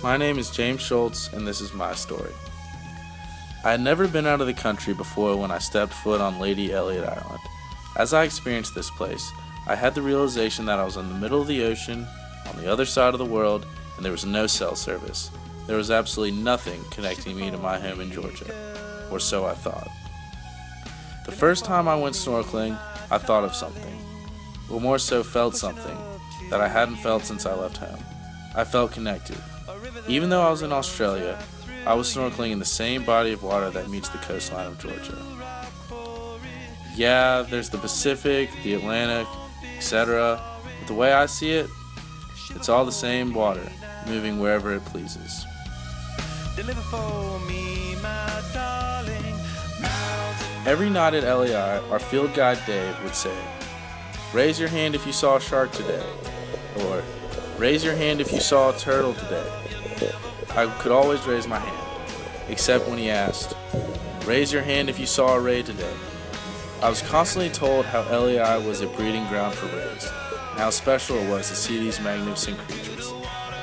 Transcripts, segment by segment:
My name is James Schultz, and this is my story. I had never been out of the country before when I stepped foot on Lady Elliot Island. As I experienced this place, I had the realization that I was in the middle of the ocean, on the other side of the world, and there was no cell service. There was absolutely nothing connecting me to my home in Georgia, or so I thought. The first time I went snorkeling, I thought of something, or more so felt something, that I hadn't felt since I left home. I felt connected. Even though I was in Australia, I was snorkeling in the same body of water that meets the coastline of Georgia. Yeah, there's the Pacific, the Atlantic, etc., but the way I see it, it's all the same water, moving wherever it pleases. Every night at LEI, our field guide Dave would say, "Raise your hand if you saw a shark today," or "Raise your hand if you saw a turtle today." I could always raise my hand, except when he asked, "Raise your hand if you saw a ray today." I was constantly told how LEI was a breeding ground for rays, and how special it was to see these magnificent creatures,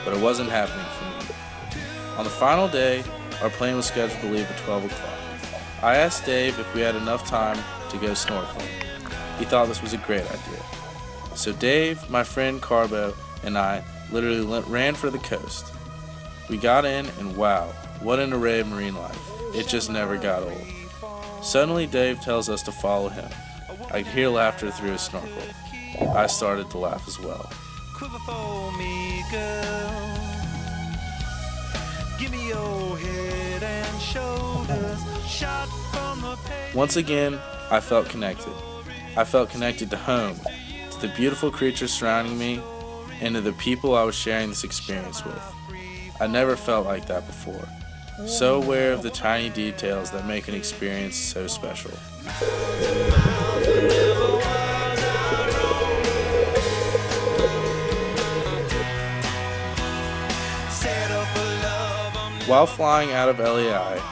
but it wasn't happening for me. On the final day, our plane was scheduled to leave at 12 o'clock. I asked Dave if we had enough time to go snorkeling. He thought this was a great idea. So Dave, my friend Carbo, and I literally ran for the coast. We got in, and wow, what an array of marine life. It just never got old. Suddenly Dave tells us to follow him. I could hear laughter through his snorkel. I started to laugh as well. Quiver for me, girl. Give me your head and shoulders. Shot from the page. Once again, I felt connected. I felt connected to home, to the beautiful creatures surrounding me, and to the people I was sharing this experience with. I never felt like that before. So aware of the tiny details that make an experience so special. While flying out of LEI,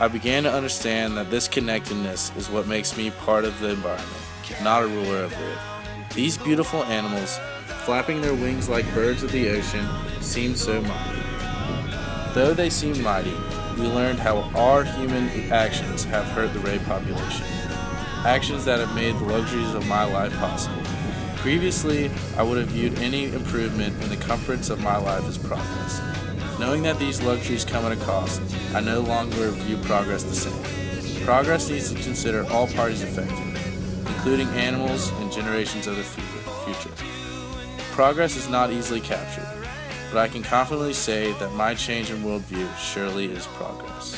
I began to understand that this connectedness is what makes me part of the environment, not a ruler over it. These beautiful animals, flapping their wings like birds of the ocean, seem so mighty. Though they seem mighty, we learned how our human actions have hurt the ray population. Actions that have made the luxuries of my life possible. Previously, I would have viewed any improvement in the comforts of my life as progress. Knowing that these luxuries come at a cost, I no longer view progress the same. Progress needs to consider all parties affected, including animals and generations of the future. Progress is not easily captured, but I can confidently say that my change in worldview surely is progress.